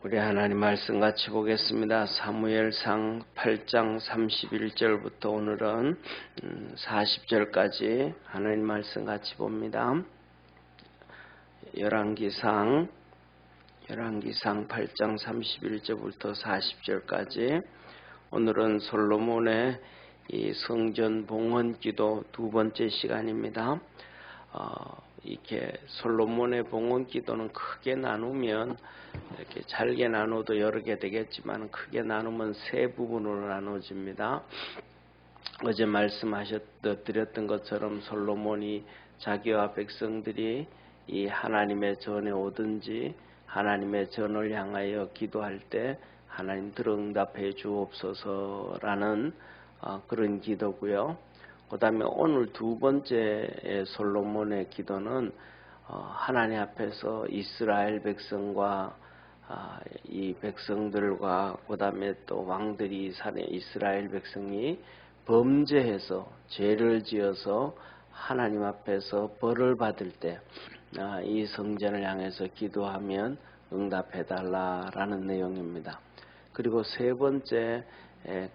우리 하나님 말씀 같이 보겠습니다. 사무엘상 8장 31절부터 오늘은 40절까지 하나님 말씀 같이 봅니다. 열왕기상 8장 31절부터 40절까지 오늘은 솔로몬의 이 성전 봉헌 기도 두 번째 시간입니다. 이렇게 솔로몬의 봉헌 기도는 크게 나누면 이렇게 잘게 나눠도 여러 개 되겠지만 크게 나누면 세 부분으로 나눠집니다. 어제 말씀드렸던 것처럼 솔로몬이 자기와 백성들이 이 하나님의 전에 오든지 하나님의 전을 향하여 기도할 때 하나님 들어 응답해 주옵소서라는 그런 기도고요. 그 다음에 오늘 두 번째 솔로몬의 기도는 하나님 앞에서 이스라엘 백성과 이 백성들과 그 다음에 또 왕들이 사는 이스라엘 백성이 범죄해서 죄를 지어서 하나님 앞에서 벌을 받을 때 이 성전을 향해서 기도하면 응답해달라라는 내용입니다. 그리고 세 번째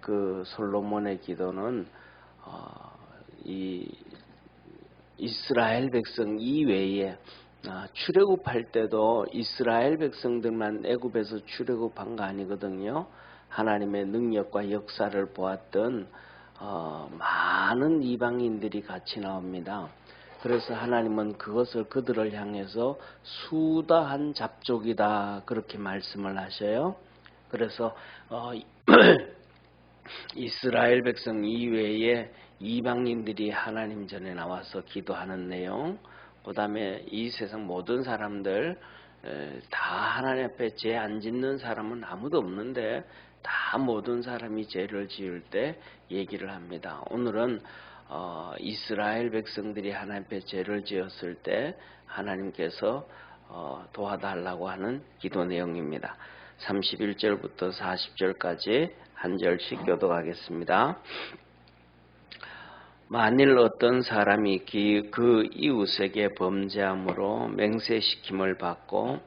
그 솔로몬의 기도는 이 이스라엘 백성 이외에 출애굽할 때도 이스라엘 백성들만 애굽에서 출애굽한 거 아니거든요. 하나님의 능력과 역사를 보았던 많은 이방인들이 같이 나옵니다. 그래서 하나님은 그것을 그들을 향해서 수다한 잡족이다 그렇게 말씀을 하셔요. 그래서 이스라엘 백성 이외에 이방인들이 하나님 전에 나와서 기도하는 내용, 그 다음에 이 세상 모든 사람들 다 하나님 앞에 죄 안 짓는 사람은 아무도 없는데 다 모든 사람이 죄를 지을 때 얘기를 합니다. 오늘은 이스라엘 백성들이 하나님 앞에 죄를 지었을 때 하나님께서 도와달라고 하는 기도 내용입니다. 31절부터 40절까지 한 절씩 교독하겠습니다. 만일 어떤 사람이 그 이웃에게 범죄함으로 맹세시킴을 받고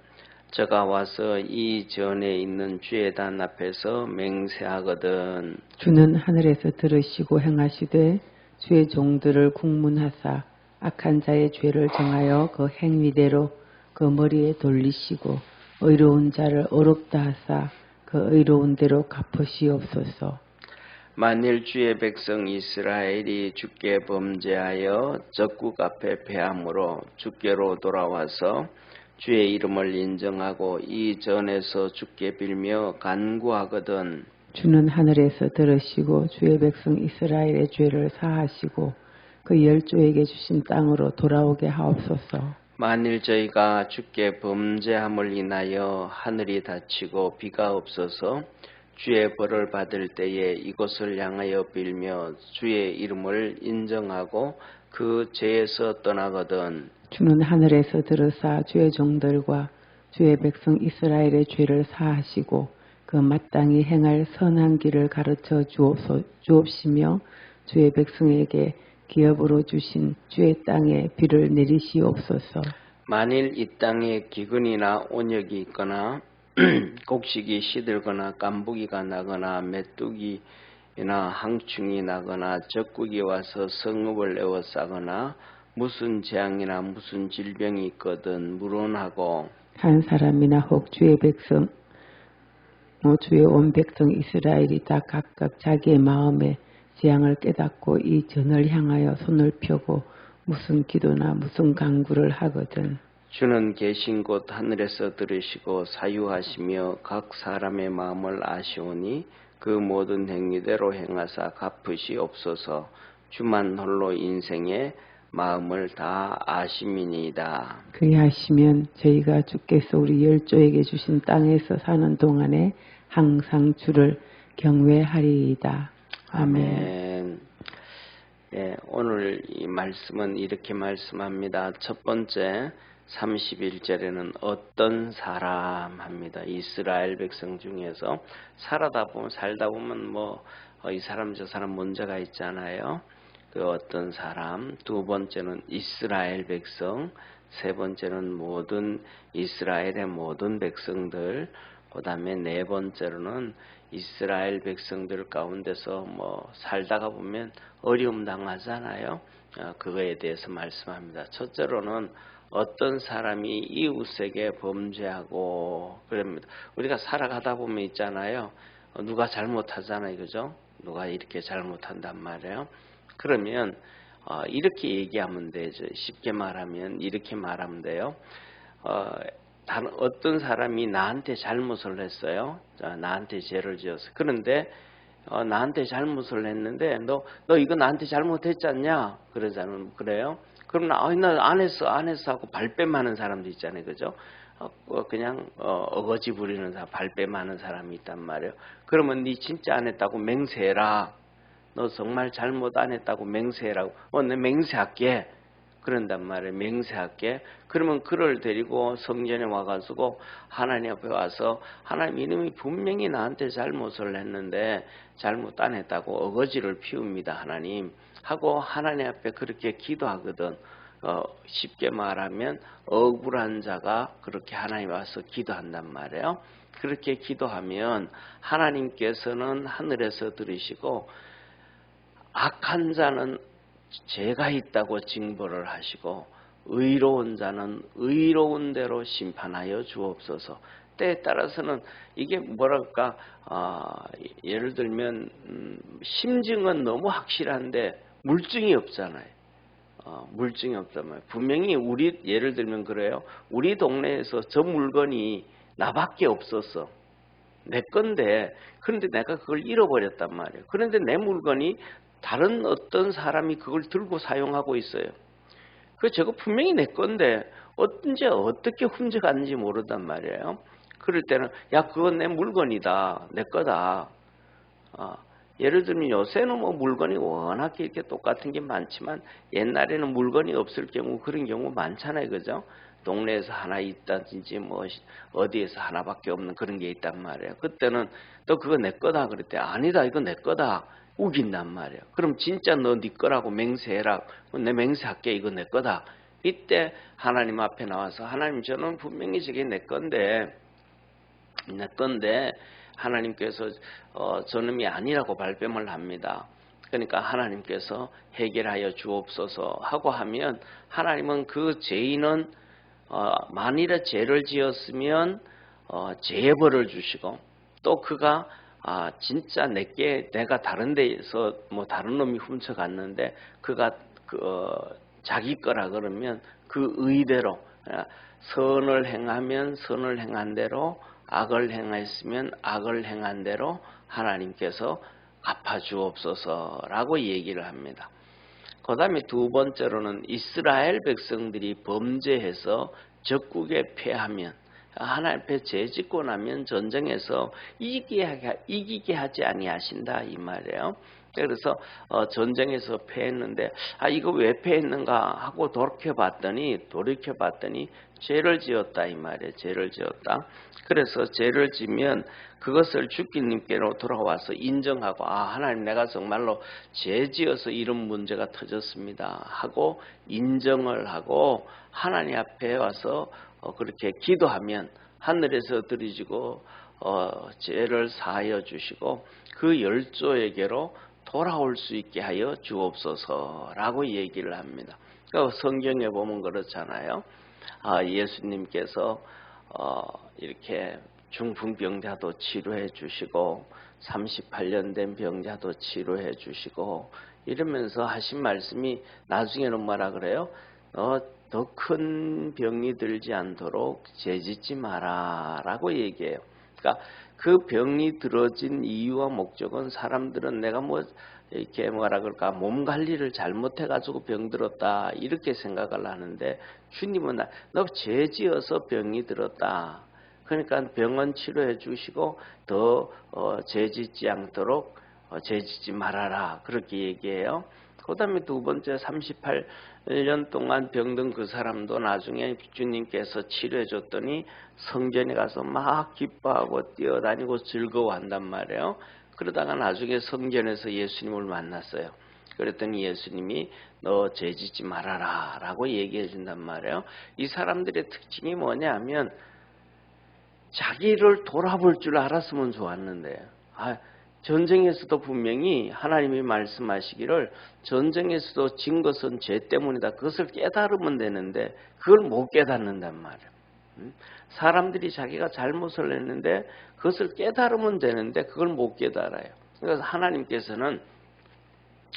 저가 와서 이 전에 있는 주회단 앞에서 맹세하거든 주는 하늘에서 들으시고 행하시되 주의 종들을 국문하사 악한 자의 죄를 정하여 그 행위대로 그 머리에 돌리시고 의로운 자를 어렵다 하사 그 의로운 대로 갚으시옵소서. 만일 주의 백성 이스라엘이 주께 범죄하여 적국 앞에 패함으로 주께로 돌아와서 주의 이름을 인정하고 이 전에서 주께 빌며 간구하거든 주는 하늘에서 들으시고 주의 백성 이스라엘의 죄를 사하시고 그 열조에게 주신 땅으로 돌아오게 하옵소서. 만일 저희가 주께 범죄함을 인하여 하늘이 닫히고 비가 없어서 주의 벌을 받을 때에 이곳을 향하여 빌며 주의 이름을 인정하고 그 죄에서 떠나거든 주는 하늘에서 들으사 주의 종들과 주의 백성 이스라엘의 죄를 사하시고 그 마땅히 행할 선한 길을 가르쳐 주옵시며 주의 백성에게 기업으로 주신 주의 땅에 비를 내리시옵소서. 만일 이 땅에 기근이나 온역이 있거나 곡식이 시들거나 깐부기가 나거나 메뚜기나 항충이 나거나 적국이 와서 성읍을 에워싸거나 무슨 재앙이나 무슨 질병이 있거든 물론하고 한 사람이나 혹 주의 백성 주의 온 백성 이스라엘이 다 각각 자기의 마음에 재앙을 깨닫고 이 전을 향하여 손을 펴고 무슨 기도나 무슨 간구를 하거든 주는 계신 곳 하늘에서 들으시고 사유하시며 각 사람의 마음을 아시오니 그 모든 행위대로 행하사 갚으시옵소서. 주만 홀로 인생의 마음을 다 아심이니이다. 그리하시면 저희가 주께서 우리 열조에게 주신 땅에서 사는 동안에 항상 주를 경외하리이다. 아멘. 예, 오늘 이 말씀은 이렇게 말씀합니다. 첫 번째 31절에는 어떤 사람 합니다. 이스라엘 백성 중에서 살다 보면 이 사람 저 사람 문제가 있잖아요. 그 어떤 사람. 두 번째는 이스라엘 백성. 세 번째는 모든 이스라엘의 모든 백성들. 그 다음에 네 번째로는 이스라엘 백성들 가운데서 뭐 살다가 보면 어려움 당하잖아요. 그거에 대해서 말씀합니다. 첫째로는 어떤 사람이 이웃에게 범죄하고 그럽니다. 우리가 살아가다 보면 있잖아요. 누가 잘못하잖아요. 그죠? 누가 이렇게 잘못한단 말이에요. 그러면 이렇게 얘기하면 되죠. 쉽게 말하면 이렇게 말하면 돼요. 다른 어떤 사람이 나한테 잘못을 했어요. 나한테 죄를 지었어요. 그런데 나한테 잘못을 했는데 너 이거 나한테 잘못했지 않냐? 그러잖아요. 그래요? 그럼 나 안 했어 하고 발뺌하는 사람도 있잖아요. 그죠? 그냥 어거지 부리는 사람, 발뺌하는 사람이 있단 말이에요. 그러면 네 진짜 안 했다고 맹세해라. 너 정말 잘못 안 했다고 맹세해라고. 내 맹세할게. 그런단 말이에요. 맹세할게. 그러면 그를 데리고 성전에 와가지고 하나님 앞에 와서 하나님 이놈이 분명히 나한테 잘못을 했는데 잘못 안 했다고 어거지를 피웁니다. 하나님 하고 하나님 앞에 그렇게 기도하거든. 쉽게 말하면 억울한 자가 그렇게 하나님 와서 기도한단 말이에요. 그렇게 기도하면 하나님께서는 하늘에서 들으시고 악한 자는 죄가 있다고 징벌을 하시고 의로운 자는 의로운 대로 심판하여 주옵소서. 때에 따라서는 이게 뭐랄까 예를 들면 심증은 너무 확실한데 물증이 없잖아요. 물증이 없단 말이에요. 분명히 우리 예를 들면 그래요. 우리 동네에서 저 물건이 나밖에 없었어. 내 건데 그런데 내가 그걸 잃어버렸단 말이에요. 그런데 내 물건이 다른 어떤 사람이 그걸 들고 사용하고 있어요. 저거 분명히 내 건데 언제 어떻게 훔쳐갔는지 모른단 말이에요. 그럴 때는 야 그건 내 물건이다. 내 거다. 예를 들면 요새는 뭐 물건이 워낙 이렇게 똑같은 게 많지만 옛날에는 물건이 없을 경우 그런 경우 많잖아요. 그죠? 동네에서 하나 있다든지 뭐 어디에서 하나밖에 없는 그런 게 있단 말이에요. 그때는 너 그거 내 거다 그랬대. 아니다 이거 내 거다. 우긴단 말이에요. 그럼 진짜 너 네 거라고 맹세해라. 내 맹세할게 이거 내 거다. 이때 하나님 앞에 나와서 하나님 저는 분명히 저게 내 건데 하나님께서 저놈이 아니라고 발뺌을 합니다. 그러니까 하나님께서 해결하여 주옵소서 하고 하면 하나님은 그 죄인은 만일에 죄를 지었으면 죄의 벌을 주시고 또 그가 진짜 내가 다른 데에서 뭐 다른 놈이 훔쳐갔는데 그가 자기 거라 그러면 그 의대로 선을 행하면 선을 행한 대로 악을 행했으면 악을 행한 대로 하나님께서 갚아주옵소서라고 얘기를 합니다. 그 다음에 두 번째로는 이스라엘 백성들이 범죄해서 적국에 패하면 하나님 앞에 죄짓고 나면 전쟁에서 이기게 하지 아니하신다 이 말이에요. 그래서 전쟁에서 패했는데 이거 왜 패했는가 하고 돌이켜봤더니 죄를 지었다 이 말이에요. 죄를 지었다. 그래서 죄를 지면 그것을 주님께로 돌아와서 인정하고 하나님 내가 정말로 죄 지어서 이런 문제가 터졌습니다 하고 인정을 하고 하나님 앞에 와서 그렇게 기도하면 하늘에서 들으시고 죄를 사하여 주시고 그 열조에게로 돌아올 수 있게 하여 주옵소서라고 얘기를 합니다. 그러니까 성경에 보면 그렇잖아요. 예수님께서 이렇게 중풍병자도 치료해 주시고 38년 된 병자도 치료해 주시고 이러면서 하신 말씀이 나중에는 뭐라 그래요? 더 큰 병이 들지 않도록 죄짓지 마라 라고 얘기해요. 그러니까 그 병이 들어진 이유와 목적은 사람들은 내가 이렇게 뭐라 그럴까 몸 관리를 잘못해 가지고 병 들었다 이렇게 생각을 하는데 주님은 너 죄 지어서 병이 들었다. 그러니까 병원 치료해 주시고 더 죄 짓지 않도록 죄 짓지 말아라 그렇게 얘기해요. 그 다음에 두 번째 38년 동안 병든 그 사람도 나중에 주님께서 치료해 줬더니 성전에 가서 막 기뻐하고 뛰어다니고 즐거워한단 말이에요. 그러다가 나중에 성전에서 예수님을 만났어요. 그랬더니 예수님이 너 죄 짓지 말아라 라고 얘기해 준단 말이에요. 이 사람들의 특징이 뭐냐면 자기를 돌아볼 줄 알았으면 좋았는데, 전쟁에서도 분명히 하나님이 말씀하시기를 전쟁에서도 진 것은 죄 때문이다. 그것을 깨달으면 되는데 그걸 못 깨닫는단 말이에요. 사람들이 자기가 잘못을 했는데 그것을 깨달으면 되는데 그걸 못 깨달아요. 그래서 하나님께서는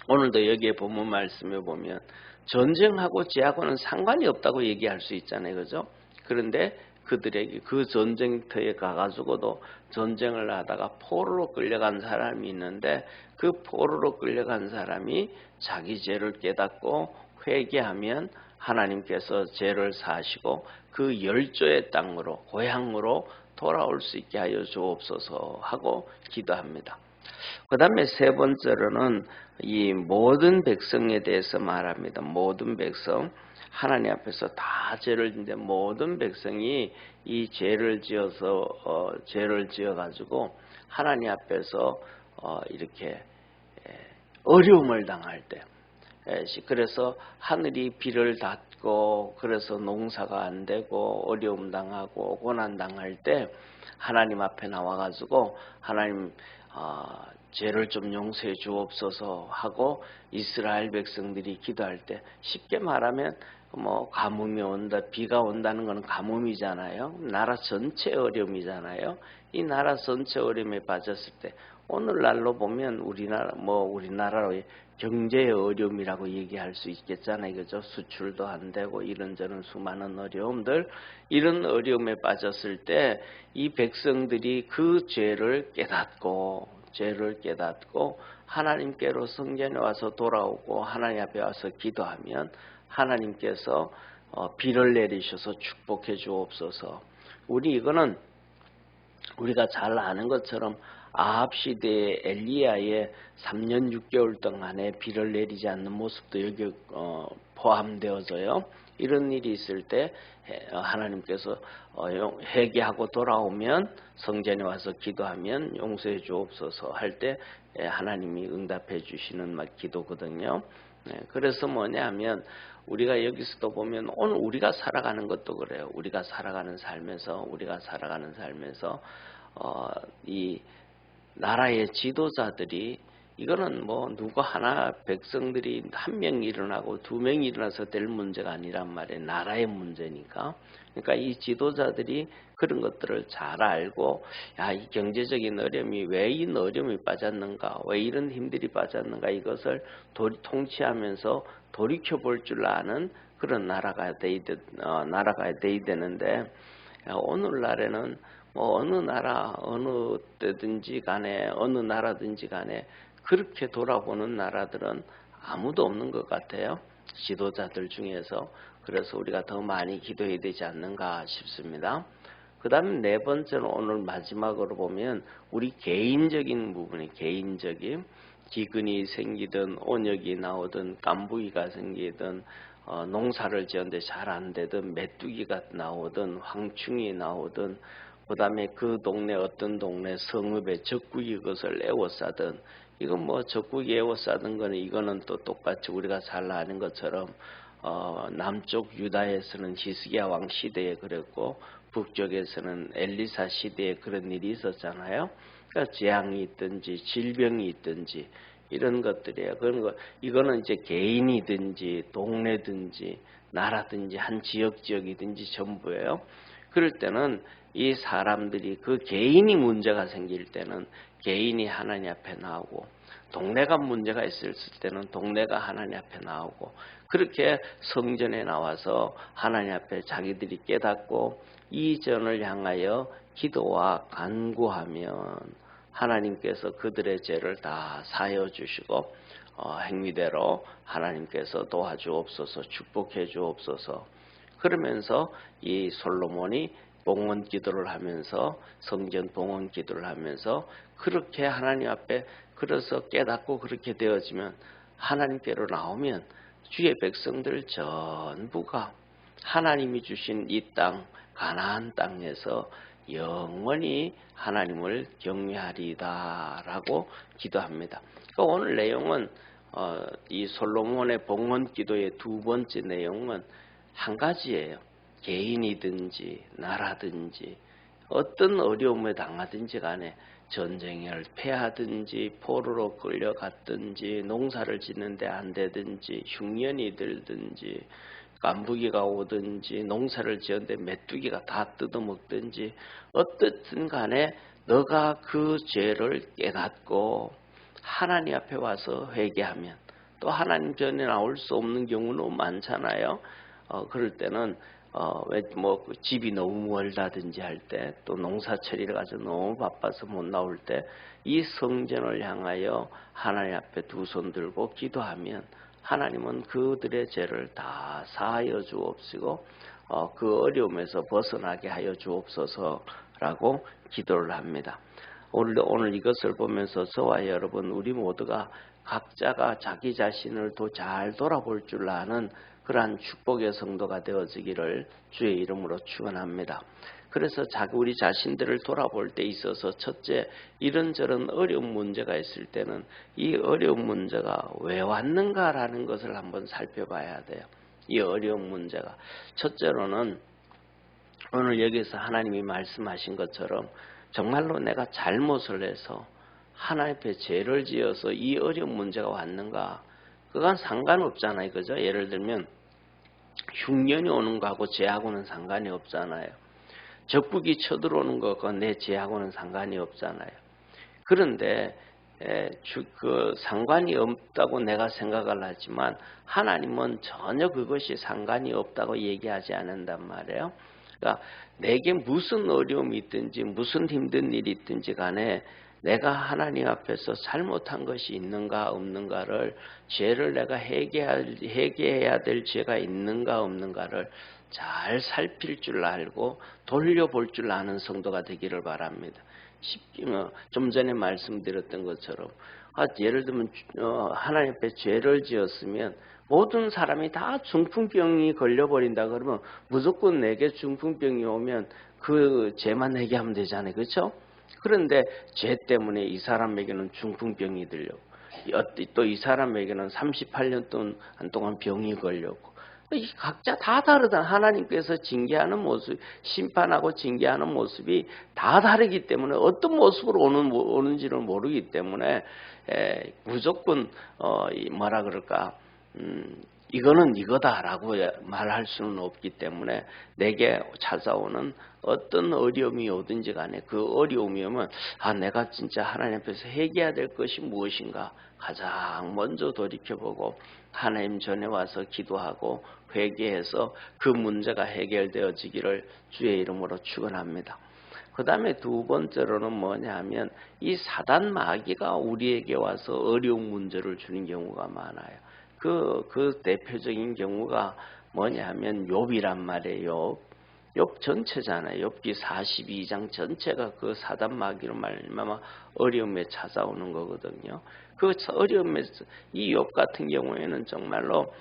오늘도 여기에 본문 말씀에 보면 전쟁하고 죄하고는 상관이 없다고 얘기할 수 있잖아요. 그죠? 그런데 그들에게 그 전쟁터에 가가지고도 전쟁을 하다가 포로로 끌려간 사람이 있는데 그 포로로 끌려간 사람이 자기 죄를 깨닫고 회개하면 하나님께서 죄를 사하시고 그 열조의 땅으로 고향으로 돌아올 수 있게 하여 주옵소서 하고 기도합니다. 그 다음에 세 번째로는 이 모든 백성에 대해서 말합니다. 모든 백성, 하나님 앞에서 다 죄를 짓는데 모든 백성이 이 죄를 지어가지고 하나님 앞에서 이렇게 어려움을 당할 때, 그래서 하늘이 비를 닫고 그래서 농사가 안 되고 어려움 당하고 고난 당할 때 하나님 앞에 나와가지고 하나님 죄를 좀 용서해 주옵소서 하고 이스라엘 백성들이 기도할 때 쉽게 말하면 뭐 가뭄이 온다, 비가 온다는 것은 가뭄이잖아요. 나라 전체 어려움이잖아요. 이 나라 전체 어려움에 빠졌을 때 오늘날로 보면 우리나라의 경제의 어려움이라고 얘기할 수 있겠잖아요. 그죠? 수출도 안 되고 이런저런 수많은 어려움들, 이런 어려움에 빠졌을 때 이 백성들이 그 죄를 깨닫고 하나님께로 성전에 와서 돌아오고 하나님 앞에 와서 기도하면 하나님께서 비를 내리셔서 축복해 주옵소서. 이거는 우리가 잘 아는 것처럼 아합 시대의 엘리야의 3년 6개월 동안에 비를 내리지 않는 모습도 여기 포함되어져요. 이런 일이 있을 때 하나님께서 회개하고 돌아오면 성전에 와서 기도하면 용서해 주옵소서 할 때 하나님이 응답해 주시는 기도거든요. 그래서 뭐냐면 우리가 여기서도 보면 오늘 우리가 살아가는 것도 그래요. 우리가 살아가는 삶에서 이 나라의 지도자들이 이거는 뭐 누구 하나 백성들이 한 명 일어나고 두 명 일어나서 될 문제가 아니란 말이에요. 나라의 문제니까. 그러니까 이 지도자들이 그런 것들을 잘 알고 이 경제적인 어려움이 왜 이 어려움이 빠졌는가, 왜 이런 힘들이 빠졌는가 이것을 통치하면서 돌이켜 볼 줄 아는 그런 나라가 돼야 되는데 오늘날에는 어느 나라 어느 때든지 간에 어느 나라든지 간에 그렇게 돌아보는 나라들은 아무도 없는 것 같아요. 지도자들 중에서. 그래서 우리가 더 많이 기도해야 되지 않는가 싶습니다. 그 다음에 네 번째는 오늘 마지막으로 보면 우리 개인적인 부분이 개인적인 기근이 생기든 온역이 나오든 깐부기가 생기든 농사를 지었는데 잘 안 되든 메뚜기가 나오든 황충이 나오든 그 다음에 그 동네 어떤 동네 성읍에 적국이 그것을 애워싸든 이건 뭐 적국이 애워싸든 거는 이거는 또 똑같이 우리가 잘 아는 것처럼 남쪽 유다에서는 히스기야 왕 시대에 그랬고 북쪽에서는 엘리사 시대에 그런 일이 있었잖아요. 그러니까 재앙이 있든지 질병이 있든지 이런 것들이에요. 이거는 이제 개인이든지 동네든지 나라든지 한 지역이든지 전부예요. 그럴 때는 이 사람들이 그 개인이 문제가 생길 때는 개인이 하나님 앞에 나오고 동네가 문제가 있을 때는 동네가 하나님 앞에 나오고 그렇게 성전에 나와서 하나님 앞에 자기들이 깨닫고 이전을 향하여 기도와 간구하면 하나님께서 그들의 죄를 다 사하여 주시고 행위대로 하나님께서 도와주옵소서 축복해 주옵소서. 그러면서 이 솔로몬이 봉헌 기도를 하면서 성전 봉헌 기도를 하면서 그렇게 하나님 앞에 그래서 깨닫고 그렇게 되어지면 하나님께로 나오면 주의 백성들 전부가 하나님이 주신 이 땅 가나안 땅에서 영원히 하나님을 경외하리다라고 기도합니다. 그러니까 오늘 내용은 이 솔로몬의 봉헌 기도의 두 번째 내용은 한 가지예요. 개인이든지 나라든지 어떤 어려움에 당하든지 간에 전쟁을 패하든지 포로로 끌려갔든지 농사를 짓는데 안 되든지 흉년이 들든지 깐부기가 오든지 농사를 지었는데 메뚜기가 다 뜯어먹든지 어떻든 간에 너가 그 죄를 깨닫고 하나님 앞에 와서 회개하면 또 하나님 전에 나올 수 없는 경우는 많잖아요. 그럴 때는 집이 너무 멀다든지 할 때 또 농사처리를 가지고 너무 바빠서 못 나올 때 이 성전을 향하여 하나님 앞에 두 손 들고 기도하면 하나님은 그들의 죄를 다 사하여 주옵시고 그 어려움에서 벗어나게 하여 주옵소서라고 기도를 합니다. 오늘 이것을 보면서 저와 여러분 우리 모두가 각자가 자기 자신을 더 잘 돌아볼 줄 아는 그러한 축복의 성도가 되어지기를 주의 이름으로 축원합니다. 그래서 우리 자신들을 돌아볼 때 있어서 첫째, 이런저런 어려운 문제가 있을 때는 이 어려운 문제가 왜 왔는가라는 것을 한번 살펴봐야 돼요. 이 어려운 문제가 첫째로는 오늘 여기서 하나님이 말씀하신 것처럼 정말로 내가 잘못을 해서 하나님 앞에 죄를 지어서 이 어려운 문제가 왔는가? 그건 상관없잖아요. 그죠? 예를 들면 흉년이 오는 거하고 죄하고는 상관이 없잖아요. 적국이 쳐들어오는 거 그건 내 죄하고는 상관이 없잖아요. 그런데 상관이 없다고 내가 생각을 하지만 하나님은 전혀 그것이 상관이 없다고 얘기하지 않는단 말이에요. 그러니까 내게 무슨 어려움이 있든지 무슨 힘든 일이 있든지 간에 내가 하나님 앞에서 잘못한 것이 있는가 없는가를 죄를 내가 회개해야 될 죄가 있는가 없는가를 잘 살필 줄 알고 돌려볼 줄 아는 성도가 되기를 바랍니다. 좀 전에 말씀드렸던 것처럼 예를 들면 하나님 앞에 죄를 지었으면 모든 사람이 다 중풍병이 걸려버린다 그러면 무조건 내게 중풍병이 오면 그 죄만 내게 하면 되잖아요. 그렇죠? 그런데 죄 때문에 이 사람에게는 중풍병이 들려고 또 이 사람에게는 38년 동안 병이 걸렸고 각자 다 다르다. 하나님께서 징계하는 모습, 심판하고 징계하는 모습이 다 다르기 때문에 어떤 모습으로 오는지를 모르기 때문에 무조건 뭐라 그럴까 이거는 이거다라고 말할 수는 없기 때문에 내게 찾아오는 어떤 어려움이 오든지 간에 그 어려움이 오면 내가 진짜 하나님 앞에서 회개해야 될 것이 무엇인가 가장 먼저 돌이켜보고 하나님 전에 와서 기도하고 회개해서 그 문제가 해결되어지기를 주의 이름으로 축원합니다. 그 다음에 두 번째로는 뭐냐 하면 이 사단 마귀가 우리에게 와서 어려운 문제를 주는 경우가 많아요. 그 대표적인 경우가 뭐냐 하면 욥이란 말이에요. 욥 전체잖아요. 욥기 42장 전체가 그 사단 마귀로 말미암아 어려움에 찾아오는 거거든요. 그 어려움에서 이 욥 같은 경우에는 정말로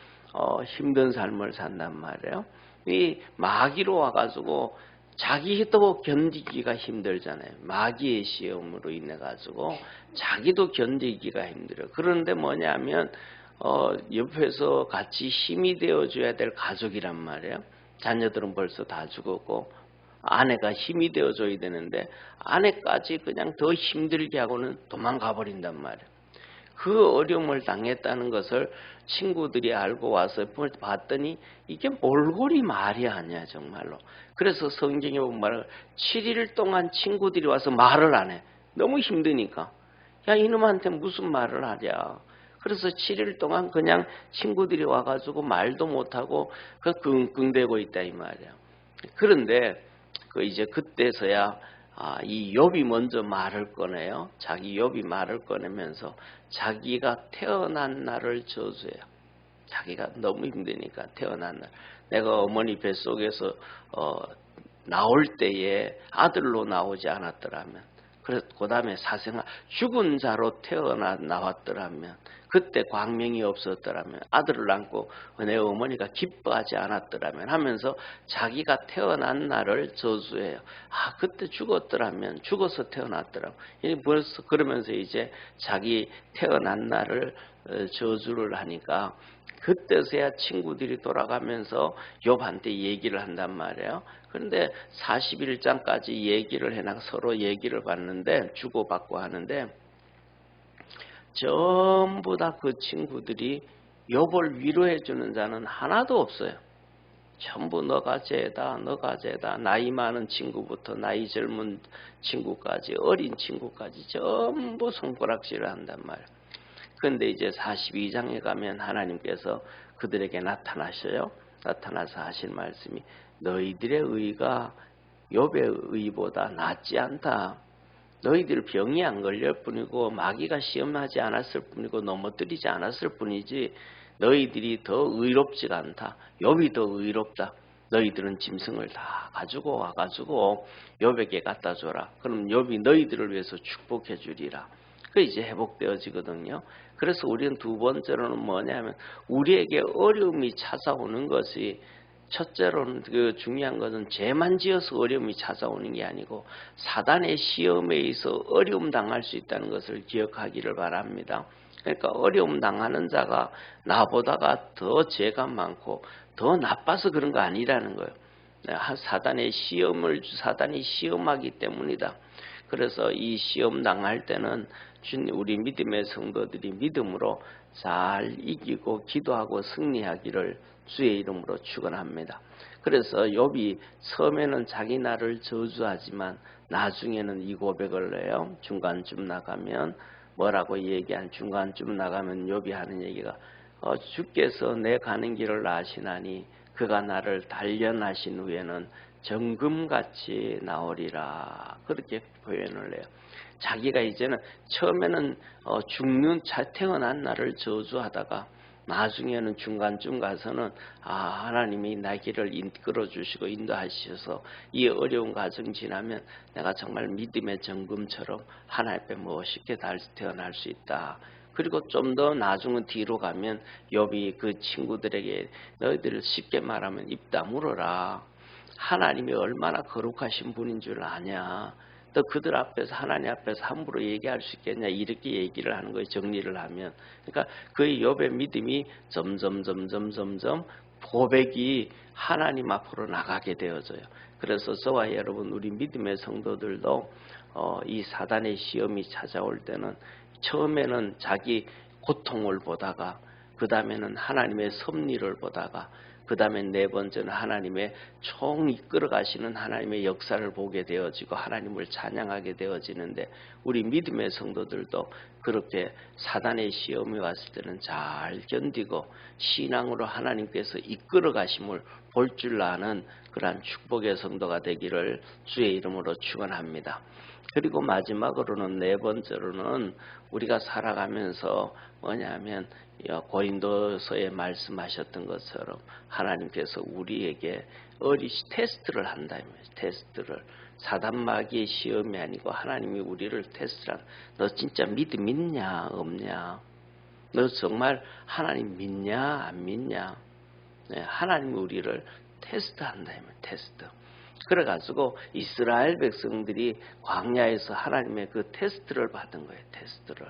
힘든 삶을 산단 말이에요. 이 마귀로 와가지고 자기도 견디기가 힘들잖아요. 마귀의 시험으로 인해 가지고 자기도 견디기가 힘들어요. 그런데 뭐냐면 옆에서 같이 힘이 되어줘야 될 가족이란 말이에요. 자녀들은 벌써 다 죽었고 아내가 힘이 되어줘야 되는데 아내까지 그냥 더 힘들게 하고는 도망가 버린단 말이에요. 그 어려움을 당했다는 것을 친구들이 알고 와서 봤더니 이게 몰골이 말이 아니야 정말로. 그래서 성경에 보면 7일 동안 친구들이 와서 말을 안 해. 너무 힘드니까. 야 이놈한테 무슨 말을 하랴. 그래서 7일 동안 그냥 친구들이 와가지고 말도 못하고 끙끙대고 있다 이 말이야. 그런데 이제 그때서야 이 욥이 먼저 말을 꺼내요. 자기 욥이 말을 꺼내면서 자기가 태어난 날을 저주해요. 자기가 너무 힘드니까 태어난 날. 내가 어머니 뱃속에서 나올 때에 아들로 나오지 않았더라면 그래서 그 다음에 죽은 자로 나왔더라면 그때 광명이 없었더라면 아들을 안고 내 어머니가 기뻐하지 않았더라면 하면서 자기가 태어난 날을 저주해요. 그때 죽어서 태어났더라면 벌써 그러면서 이제 자기 태어난 날을 저주를 하니까 그때서야 친구들이 돌아가면서 욥한테 얘기를 한단 말이에요. 그런데 41장까지 얘기를 해나 서로 얘기를 봤는데 주고받고 하는데 전부 다 그 친구들이 욥을 위로해 주는 자는 하나도 없어요. 전부 너가 죄다, 너가 죄다. 나이 많은 친구부터 나이 젊은 친구까지 어린 친구까지 전부 손가락질을 한단 말이에요. 그런데 이제 42장에 가면 하나님께서 그들에게 나타나셔요. 나타나서 하실 말씀이 너희들의 의가 욥의 의보다 낫지 않다. 너희들 병이 안 걸릴 뿐이고 마귀가 시험하지 않았을 뿐이고 넘어뜨리지 않았을 뿐이지 너희들이 더 의롭지가 않다. 욥이 더 의롭다. 너희들은 짐승을 다 가지고 와가지고 욥에게 갖다 줘라. 그럼 욥이 너희들을 위해서 축복해 주리라. 그 이제 회복되어지거든요. 그래서 우리는 두 번째로는 뭐냐면 우리에게 어려움이 찾아오는 것이 첫째로는 그 중요한 것은 죄만 지어서 어려움이 찾아오는 게 아니고 사단의 시험에 의해서 어려움 당할 수 있다는 것을 기억하기를 바랍니다. 그러니까 어려움 당하는 자가 나보다가 더 죄가 많고 더 나빠서 그런 거 아니라는 거예요. 사단이 시험하기 때문이다. 그래서 이 시험 당할 때는 우리 믿음의 성도들이 믿음으로 잘 이기고 기도하고 승리하기를 주의 이름으로 축원합니다. 그래서 욥이 처음에는 자기 나를 저주하지만 나중에는 이 고백을 해요. 중간쯤 나가면 뭐라고 중간쯤 나가면 욥이 하는 얘기가 주께서 내 가는 길을 아시나니 그가 나를 단련하신 후에는 정금같이 나오리라. 그렇게 표현을 해요. 자기가 이제는 처음에는 태어난 나를 저주하다가 나중에는 중간쯤 가서는 하나님이 나 길을 이끌어 주시고 인도하셔서 이 어려운 과정 지나면 내가 정말 믿음의 정금처럼 하나님 앞에 멋있게 태어날 수 있다. 그리고 좀 더 나중은 뒤로 가면 욥이 그 친구들에게 너희들 쉽게 말하면 입 다물어라. 하나님이 얼마나 거룩하신 분인 줄 아냐. 또 그들 앞에서 하나님 앞에서 함부로 얘기할 수 있겠냐 이렇게 얘기를 하는 거예요. 정리를 하면. 그러니까 그 욥의 믿음이 점점 고백이 하나님 앞으로 나가게 되어져요. 그래서 저와 여러분 우리 믿음의 성도들도 이 사단의 시험이 찾아올 때는 처음에는 자기 고통을 보다가 그 다음에는 하나님의 섭리를 보다가 그 다음에 네 번째는 하나님의 총 이끌어 가시는 하나님의 역사를 보게 되어지고 하나님을 찬양하게 되어지는데 우리 믿음의 성도들도 그렇게 사단의 시험이 왔을 때는 잘 견디고 신앙으로 하나님께서 이끌어 가심을 볼 줄 아는 그러한 축복의 성도가 되기를 주의 이름으로 축원합니다. 그리고 마지막으로는 네 번째로는 우리가 살아가면서 뭐냐면 고린도서에 말씀하셨던 것처럼 하나님께서 우리에게 테스트를 한다. 테스트를. 사단 마귀의 시험이 아니고 하나님이 우리를 테스트한. 너 진짜 믿음 있냐 없냐? 너 정말 하나님 믿냐 안 믿냐? 하나님이 우리를 테스트한다. 테스트. 그래가지고 이스라엘 백성들이 광야에서 하나님의 그 테스트를 받은 거예요. 테스트를.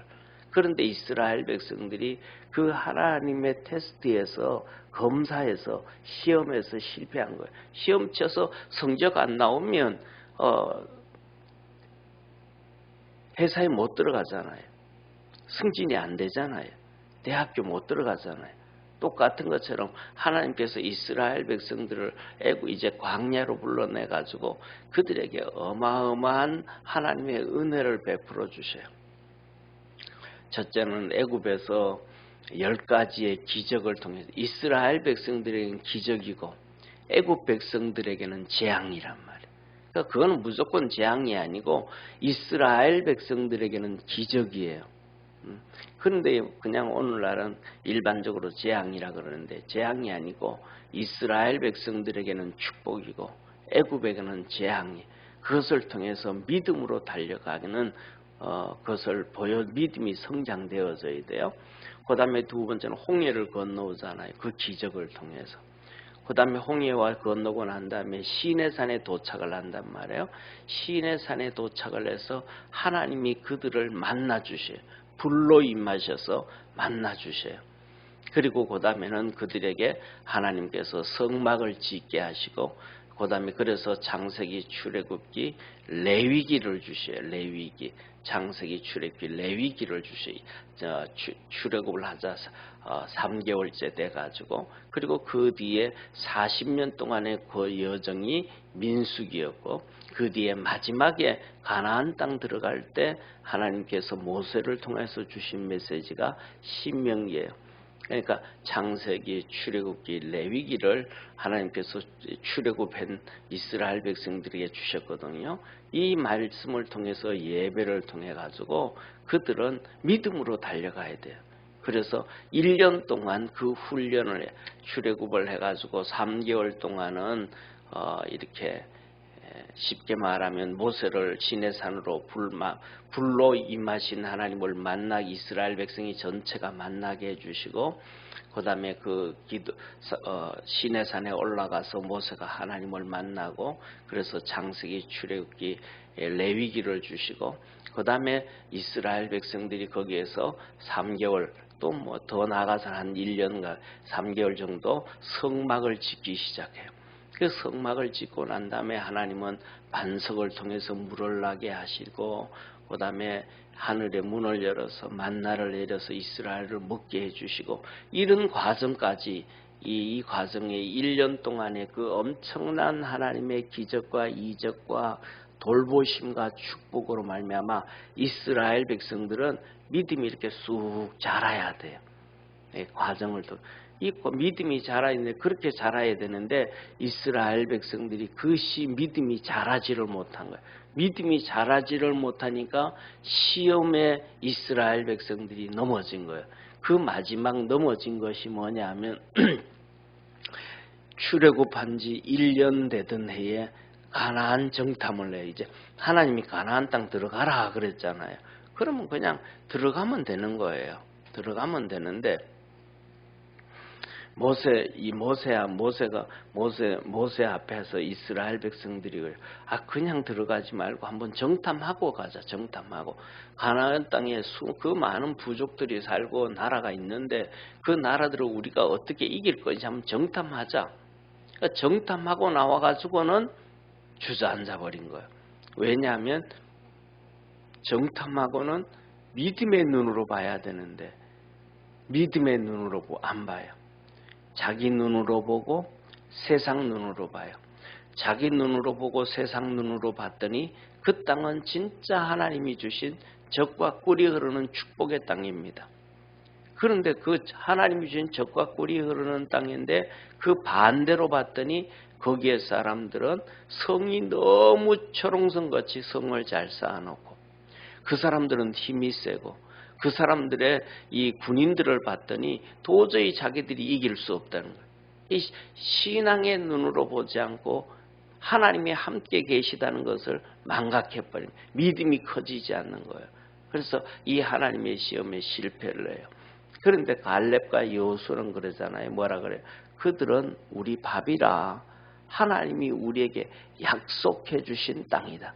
그런데 이스라엘 백성들이 그 하나님의 테스트에서 검사에서 시험에서 실패한 거예요. 시험 쳐서 성적 안 나오면 회사에 못 들어가잖아요. 승진이 안 되잖아요. 대학교 못 들어가잖아요. 똑같은 것처럼 하나님께서 이스라엘 백성들을 이제 광야로 불러내가지고 그들에게 어마어마한 하나님의 은혜를 베풀어 주셔요. 첫째는 애굽에서 10가지의 기적을 통해서 이스라엘 백성들에게는 기적이고 애굽 백성들에게는 재앙이란 말이에요. 그러니까 그거는 무조건 재앙이 아니고 이스라엘 백성들에게는 기적이에요. 그런데 그냥 오늘날은 일반적으로 재앙이라 그러는데 재앙이 아니고 이스라엘 백성들에게는 축복이고 애굽에게는 재앙이 그것을 통해서 믿음으로 달려가는 그것을 믿음이 성장되어져야 돼요. 그 다음에 두 번째는 홍해를 건너오잖아요. 그 기적을 통해서. 그 다음에 홍해와 건너고 난 다음에 시내산에 도착을 한단 말이에요. 시내산에 도착을 해서 하나님이 그들을 만나 주셔요. 불로 임하셔서 만나 주셔요. 그리고 그 다음에는 그들에게 하나님께서 성막을 짓게 하시고 그다음에 그래서 창세기, 출애굽기, 레위기를 주셔요. 레위기, 창세기, 출애굽기, 레위기를 주셔요. 출애굽을 하자 3개월째 돼가지고, 그리고 그 뒤에 40년 동안의 그 여정이 민수기였고, 그 뒤에 마지막에 가나안 땅 들어갈 때 하나님께서 모세를 통해서 주신 메시지가 신명기예요. 그러니까 창세기, 출애굽기, 레위기를 하나님께서 출애굽한 이스라엘 백성들에게 주셨거든요. 이 말씀을 통해서 예배를 통해 가지고 그들은 믿음으로 달려가야 돼요. 그래서 1년 동안 그 훈련을 출애굽을 해가지고 3개월 동안은 이렇게 쉽게 말하면 모세를 시내산으로 불로 임하신 하나님을 이스라엘 백성이 전체가 만나게 해주시고, 그 다음에 시내산에 올라가서 모세가 하나님을 만나고, 그래서 창세기, 출애굽기, 레위기를 주시고, 그 다음에 이스라엘 백성들이 거기에서 3개월 또 더 나아가서 한 1년과 3개월 정도 성막을 짓기 시작해요. 그 성막을 짓고 난 다음에 하나님은 반석을 통해서 물을 나게 하시고, 그 다음에 하늘의 문을 열어서 만나를 내려서 이스라엘을 먹게 해주시고, 이런 과정까지 이 과정에 1년 동안의 그 엄청난 하나님의 기적과 이적과 돌보심과 축복으로 말미암아 이스라엘 백성들은 믿음이 이렇게 쑥 자라야 돼요. 과정을 있고 믿음이 자라있는데, 그렇게 자라야 되는데 이스라엘 백성들이 그것이 믿음이 자라지를 못한 거예요. 믿음이 자라지를 못하니까 시험에 이스라엘 백성들이 넘어진 거예요. 그 마지막 넘어진 것이 뭐냐 하면 출애굽한 지 1년 되던 해에 가나안 정탐을 해요. 이제 하나님이 가나안 땅 들어가라 그랬잖아요. 그러면 그냥 들어가면 되는 거예요. 들어가면 되는데 모세 앞에서 이스라엘 백성들이 그냥 들어가지 말고 한번 정탐하고 가자. 정탐하고 가나안 땅에 그 많은 부족들이 살고 나라가 있는데 그 나라들을 우리가 어떻게 이길 건지 한번 정탐하자. 그러니까 정탐하고 나와가지고는 주저앉아 버린 거예요. 왜냐하면 정탐하고는 믿음의 눈으로 봐야 되는데 믿음의 눈으로 안 봐요. 자기 눈으로 보고 세상 눈으로 봐요. 자기 눈으로 보고 세상 눈으로 봤더니 그 땅은 진짜 하나님이 주신 젖과 꿀이 흐르는 축복의 땅입니다. 그런데 그 하나님이 주신 젖과 꿀이 흐르는 땅인데 그 반대로 봤더니 거기에 사람들은 성이 너무 초롱성같이 성을 잘 쌓아놓고, 그 사람들은 힘이 세고, 그 사람들의 이 군인들을 봤더니 도저히 자기들이 이길 수 없다는 거예요. 이 신앙의 눈으로 보지 않고 하나님이 함께 계시다는 것을 망각해버린, 믿음이 커지지 않는 거예요. 그래서 이 하나님의 시험에 실패를 해요. 그런데 갈렙과 여호수아는 그러잖아요. 뭐라 그래요? 그들은 우리 밥이라 하나님이 우리에게 약속해 주신 땅이다.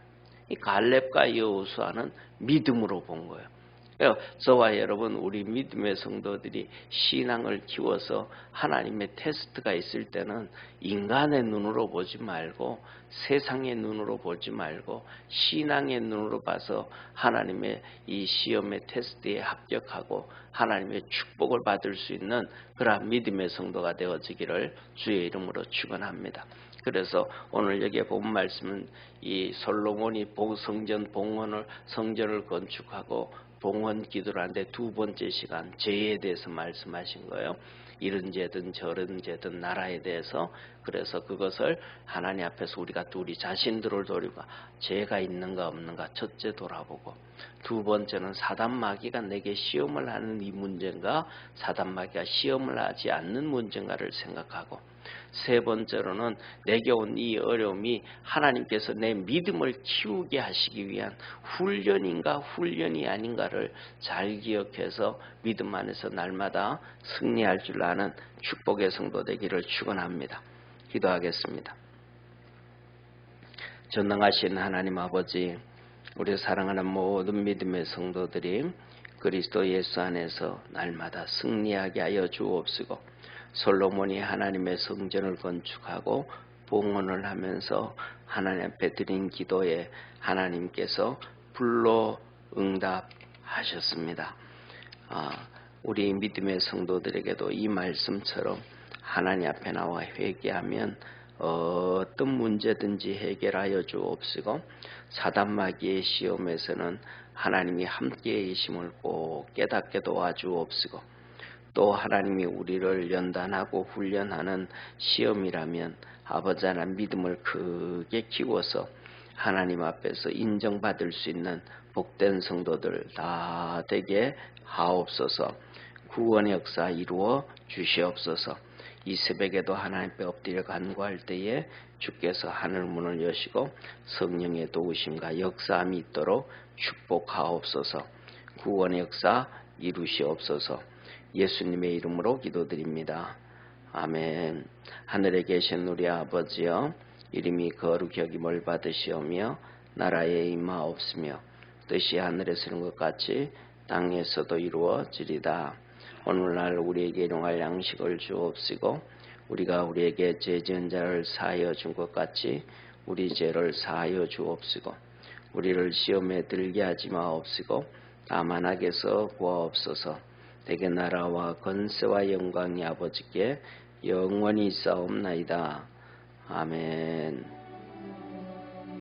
이 갈렙과 여호수아는 믿음으로 본 거예요. 저와 여러분, 우리 믿음의 성도들이 신앙을 키워서 하나님의 테스트가 있을 때는 인간의 눈으로 보지 말고 세상의 눈으로 보지 말고 신앙의 눈으로 봐서 하나님의 이 시험의 테스트에 합격하고 하나님의 축복을 받을 수 있는 그러한 믿음의 성도가 되어지기를 주의 이름으로 축원합니다. 그래서 오늘 여기에 본 말씀은 이 솔로몬이 성전을 건축하고 봉헌 기도를 하는데 두 번째 시간 죄에 대해서 말씀하신 거예요. 이런 죄든 저런 죄든 나라에 대해서. 그래서 그것을 하나님 앞에서 우리 자신들을 돌리고 죄가 있는가 없는가 첫째 돌아보고, 두 번째는 사단 마귀가 내게 시험을 하는 이 문제인가 사단 마귀가 시험을 하지 않는 문제인가를 생각하고, 세 번째로는 내게 온 이 어려움이 하나님께서 내 믿음을 키우게 하시기 위한 훈련인가 훈련이 아닌가를 잘 기억해서 믿음 안에서 날마다 승리할 줄 아는 축복의 성도 되기를 축원합니다. 기도하겠습니다. 전능하신 하나님 아버지, 우리 사랑하는 모든 믿음의 성도들이 그리스도 예수 안에서 날마다 승리하게 하여 주옵시고, 솔로몬이 하나님의 성전을 건축하고 봉헌을 하면서 하나님 앞에 드린 기도에 하나님께서 불로 응답하셨습니다. 우리 믿음의 성도들에게도 이 말씀처럼 하나님 앞에 나와 회개하면 어떤 문제든지 해결하여 주옵시고 사단마귀의 시험에서는 하나님이 함께 계심을 꼭 깨닫게 도와주옵시고 또 하나님이 우리를 연단하고 훈련하는 시험이라면 아버지 하나님 믿음을 크게 키워서 하나님 앞에서 인정받을 수 있는 복된 성도들 다 되게 하옵소서. 구원의 역사 이루어 주시옵소서. 이 새벽에도 하나님 앞에 엎드려 간구할 때에 주께서 하늘 문을 여시고 성령의 도우심과 역사함이 있도록 축복하옵소서. 구원의 역사 이루시옵소서. 예수님의 이름으로 기도드립니다. 아멘. 하늘에 계신 우리 아버지여, 이름이 거룩히 여김을 받으시오며 나라에 임하옵시며 뜻이 하늘에서 이룬 것 같이 땅에서도 이루어지리다. 오늘날 우리에게 일용할 양식을 주옵시고 우리가 우리에게 죄 지은 자를 사하여 준 것 같이 우리 죄를 사하여 주옵시고 우리를 시험에 들게 하지 마옵시고 다만 악에서 구하옵소서. 대개 나라와 권세와 영광이 아버지께 영원히 있사옵나이다. 아멘.